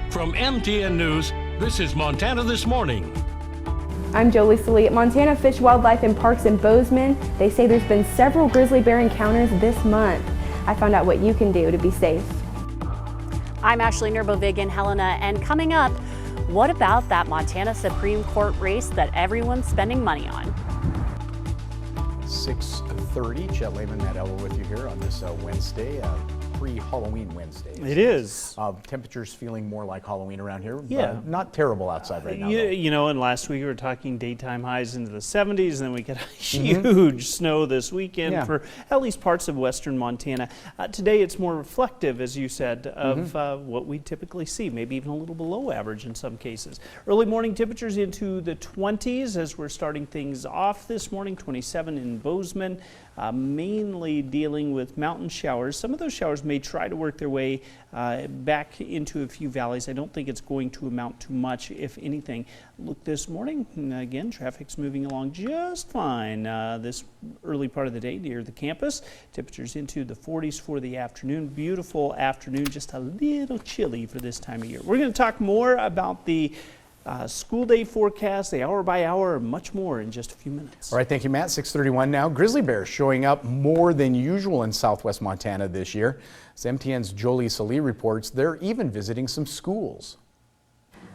From MTN News, this is Montana This Morning. I'm Jolie Salee at Montana Fish, Wildlife and Parks in Bozeman. They say there's been several grizzly bear encounters this month. I found out what you can do to be safe. I'm Ashley Nurbovig in Helena, and coming up, what about that Montana Supreme Court race that everyone's spending money on? 6:30, Chet Lehman, Matt Elwell with you here on this Wednesday, pre-Halloween Wednesday. It is. Temperatures feeling more like Halloween around here. Yeah. Not terrible outside right now. You know, and last week we were talking daytime highs into the 70s, and then we got huge snow this weekend for at least parts of western Montana. Today it's more reflective, as you said, of what we typically see, maybe even a little below average in some cases. Early morning temperatures into the 20s as we're starting things off this morning, 27 in Bozeman. Mainly dealing with mountain showers. Some of those showers may try to work their way back into a few valleys. I don't think it's going to amount to much, if anything. Look this morning, again, traffic's moving along just fine this early part of the day near the campus. Temperatures into the 40s for the afternoon. Beautiful afternoon, just a little chilly for this time of year. We're going to talk more about the school day forecast, the hour by hour, much more in just a few minutes. All right, thank you, Matt. 6:31 now. Grizzly bears showing up more than usual in southwest Montana this year. As MTN's Jolie Salee reports, they're even visiting some schools.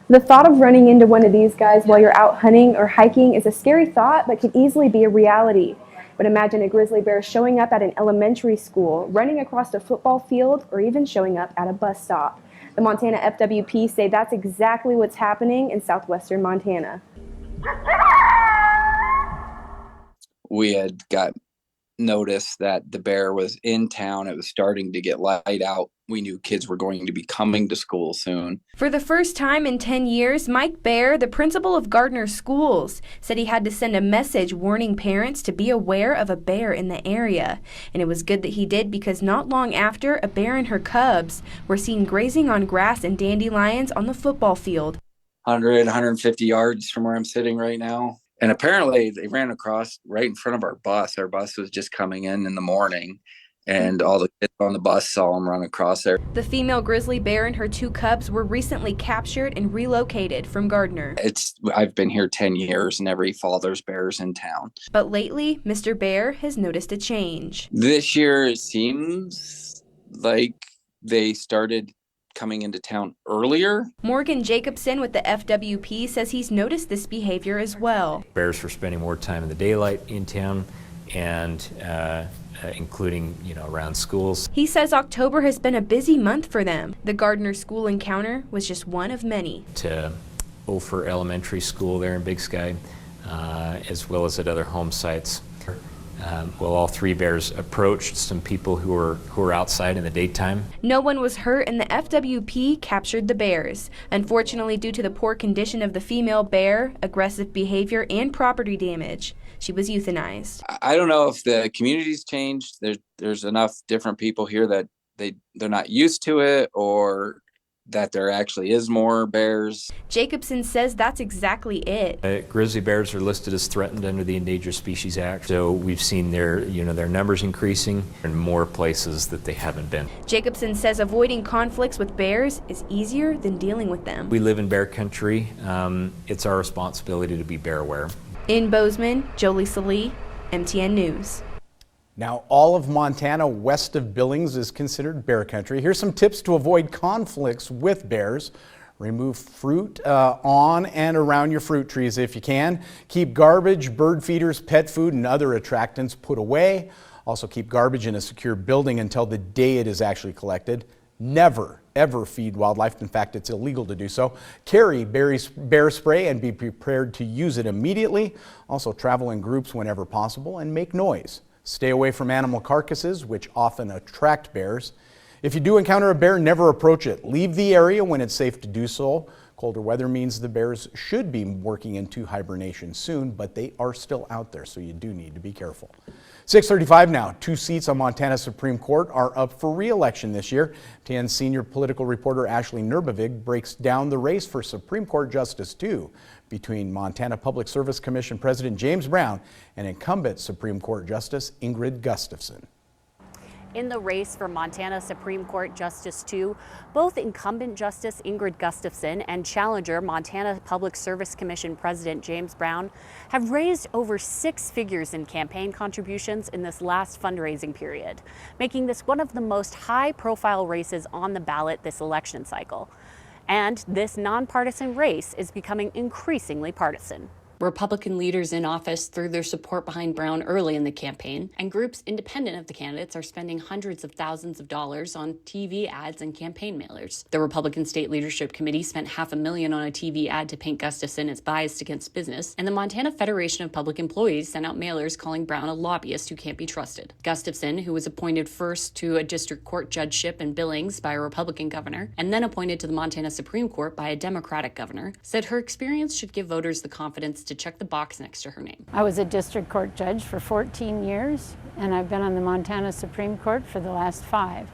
The thought of running into one of these guys while you're out hunting or hiking is a scary thought, but could easily be a reality. But imagine a grizzly bear showing up at an elementary school, running across a football field, or even showing up at a bus stop. The Montana FWP say that's exactly what's happening in southwestern Montana. We had got notice that the bear was in town. It was starting to get light out. We knew kids were going to be coming to school soon. For the first time in 10 years, Mike Baer, the principal of Gardner Schools, said he had to send a message warning parents to be aware of a bear in the area. And it was good that he did, because not long after, a bear and her cubs were seen grazing on grass and dandelions on the football field. 150 yards from where I'm sitting right now. And apparently they ran across right in front of our bus. Our bus was just coming in the morning, and all the kids on the bus saw them run across there. The female grizzly bear and her two cubs were recently captured and relocated from Gardner. I've been here 10 years, and every fall there's bears in town. But lately, Mr. Bear has noticed a change. This year it seems like they started coming into town earlier. Morgan Jacobson with the FWP says he's noticed this behavior as well. Bears were spending more time in the daylight in town, and including, around schools. He says October has been a busy month for them. The Gardner school encounter was just one of many. To Ophir Elementary School there in Big Sky, as well as at other home sites. All three bears approached some people who were outside in the daytime. No one was hurt, and the FWP captured the bears. Unfortunately, due to the poor condition of the female bear, aggressive behavior, and property damage, she was euthanized. I don't know if the community's changed. There's enough different people here that they're not used to it, or that there actually is more bears. Jacobson says that's exactly it. Grizzly bears are listed as threatened under the Endangered Species Act. So we've seen their numbers increasing in more places that they haven't been. Jacobson says avoiding conflicts with bears is easier than dealing with them. We live in bear country. It's our responsibility to be bear aware. In Bozeman, Jolie Salee, MTN News. Now, all of Montana west of Billings is considered bear country. Here's some tips to avoid conflicts with bears. Remove fruit on and around your fruit trees if you can. Keep garbage, bird feeders, pet food, and other attractants put away. Also keep garbage in a secure building until the day it is actually collected. Never, ever feed wildlife. In fact, it's illegal to do so. Carry bear spray and be prepared to use it immediately. Also travel in groups whenever possible and make noise. Stay away from animal carcasses, which often attract bears. If you do encounter a bear, never approach it. Leave the area when it's safe to do so. Colder weather means the bears should be working into hibernation soon, but they are still out there, so you do need to be careful. 6:35 now. 2 seats on Montana Supreme Court are up for re-election this year. TN senior political reporter Ashley Nurbovig breaks down the race for Supreme Court Justice 2 between Montana Public Service Commission President James Brown and incumbent Supreme Court Justice Ingrid Gustafson. In the race for Montana Supreme Court Justice 2, both incumbent Justice Ingrid Gustafson and challenger Montana Public Service Commission President James Brown have raised over 6 figures in campaign contributions in this last fundraising period, making this one of the most high-profile races on the ballot this election cycle. And this nonpartisan race is becoming increasingly partisan. Republican leaders in office threw their support behind Brown early in the campaign, and groups independent of the candidates are spending hundreds of thousands of dollars on TV ads and campaign mailers. The Republican State Leadership Committee spent $500,000 on a TV ad to paint Gustafson as biased against business, and the Montana Federation of Public Employees sent out mailers calling Brown a lobbyist who can't be trusted. Gustafson, who was appointed first to a district court judgeship in Billings by a Republican governor, and then appointed to the Montana Supreme Court by a Democratic governor, said her experience should give voters the confidence to check the box next to her name. I was a district court judge for 14 years, and I've been on the Montana Supreme Court for the last 5.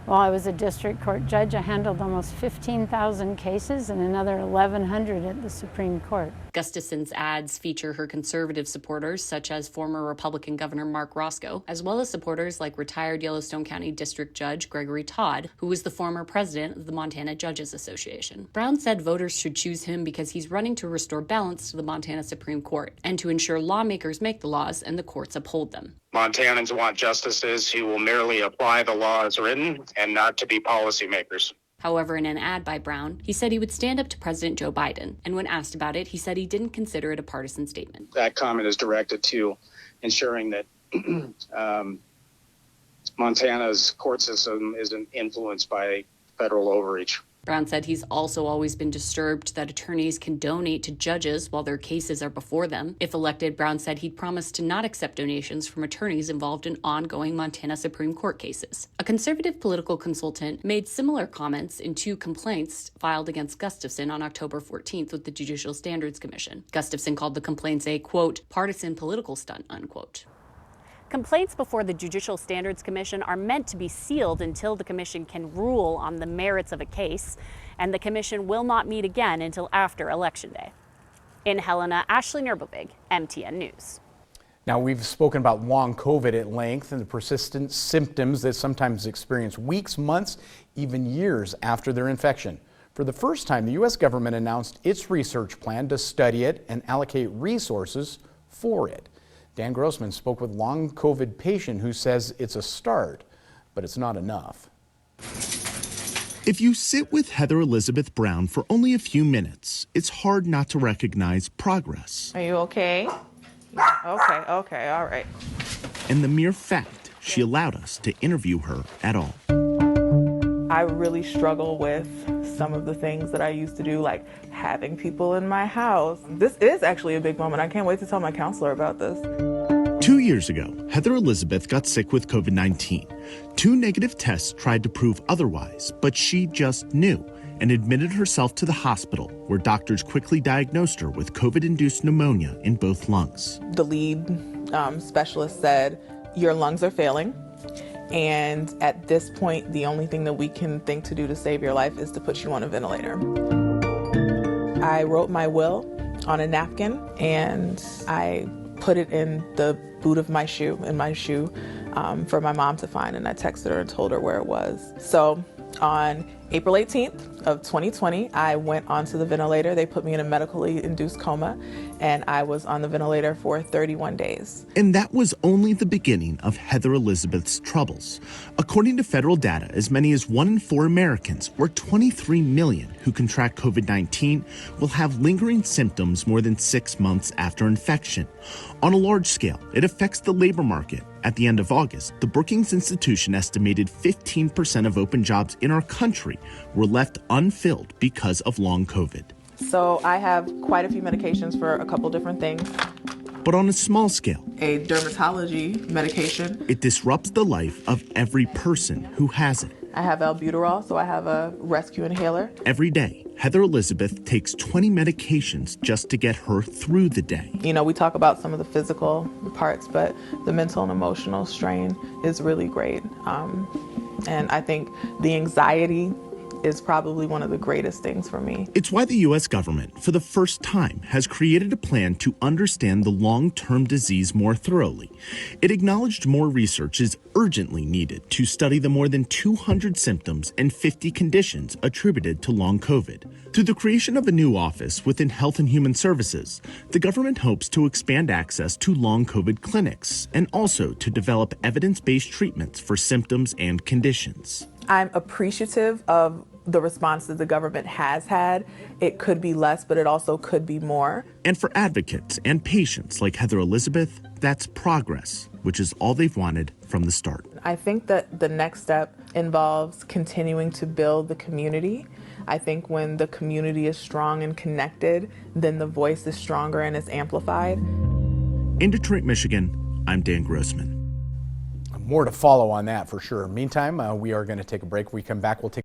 While I was a district court judge, I handled almost 15,000 cases and another 1,100 at the Supreme Court. Gustafson's ads feature her conservative supporters, such as former Republican Governor Mark Roscoe, as well as supporters like retired Yellowstone County District Judge Gregory Todd, who was the former president of the Montana Judges Association. Brown said voters should choose him because he's running to restore balance to the Montana Supreme Court and to ensure lawmakers make the laws and the courts uphold them. Montanans want justices who will merely apply the law as written and not to be policymakers. However, in an ad by Brown, he said he would stand up to President Joe Biden, and when asked about it, he said he didn't consider it a partisan statement. That comment is directed to ensuring that Montana's court system isn't influenced by federal overreach. Brown said he's also always been disturbed that attorneys can donate to judges while their cases are before them. If elected, Brown said he'd promised to not accept donations from attorneys involved in ongoing Montana Supreme Court cases. A conservative political consultant made similar comments in 2 complaints filed against Gustafson on October 14th with the Judicial Standards Commission. Gustafson called the complaints a, quote, partisan political stunt, unquote. Complaints before the Judicial Standards Commission are meant to be sealed until the commission can rule on the merits of a case, and the commission will not meet again until after Election Day. In Helena, Ashley Nurbovig, MTN News. Now, we've spoken about long COVID at length and the persistent symptoms that sometimes experience weeks, months, even years after their infection. For the first time, the U.S. government announced its research plan to study it and allocate resources for it. Dan Grossman spoke with a long COVID patient who says it's a start, but it's not enough. If you sit with Heather Elizabeth Brown for only a few minutes, it's hard not to recognize progress. Are you okay? Okay, all right. And the mere fact she allowed us to interview her at all. I really struggle with some of the things that I used to do, like having people in my house. This is actually a big moment. I can't wait to tell my counselor about this. 2 years ago, Heather Elizabeth got sick with COVID-19. 2 negative tests tried to prove otherwise, but she just knew and admitted herself to the hospital, where doctors quickly diagnosed her with COVID-induced pneumonia in both lungs. The lead specialist said, your lungs are failing. And at this point, the only thing that we can think to do to save your life is to put you on a ventilator. I wrote my will on a napkin and I put it in the boot of my shoe, for my mom to find, and I texted her and told her where it was. So on April 18th of 2020, I went onto the ventilator. They put me in a medically induced coma, and I was on the ventilator for 31 days. And that was only the beginning of Heather Elizabeth's troubles. According to federal data, as many as 1 in 4 Americans, or 23 million who contract COVID-19, will have lingering symptoms more than 6 months after infection. On a large scale, it affects the labor market. At the end of August, the Brookings Institution estimated 15% of open jobs in our country were left unfilled because of long COVID. So I have quite a few medications for a couple different things. But on a small scale, A dermatology medication. it disrupts the life of every person who has it. I have albuterol, so I have a rescue inhaler. Every day, Heather Elizabeth takes 20 medications just to get her through the day. You know, we talk about some of the physical parts, but the mental and emotional strain is really great. And I think the anxiety is probably one of the greatest things for me. It's why the U.S. government, for the first time, has created a plan to understand the long-term disease more thoroughly. It acknowledged more research is urgently needed to study the more than 200 symptoms and 50 conditions attributed to long COVID. Through the creation of a new office within Health and Human Services, the government hopes to expand access to long COVID clinics and also to develop evidence-based treatments for symptoms and conditions. I'm appreciative of the response that the government has had. It could be less, but it also could be more. And for advocates and patients like Heather Elizabeth, that's progress, which is all they've wanted from the start. I think that the next step involves continuing to build the community. I think when the community is strong and connected, then the voice is stronger and is amplified. In Detroit, Michigan, I'm Dan Grossman. More to follow on that for sure. Meantime, we are going to take a break. When we come back, we'll take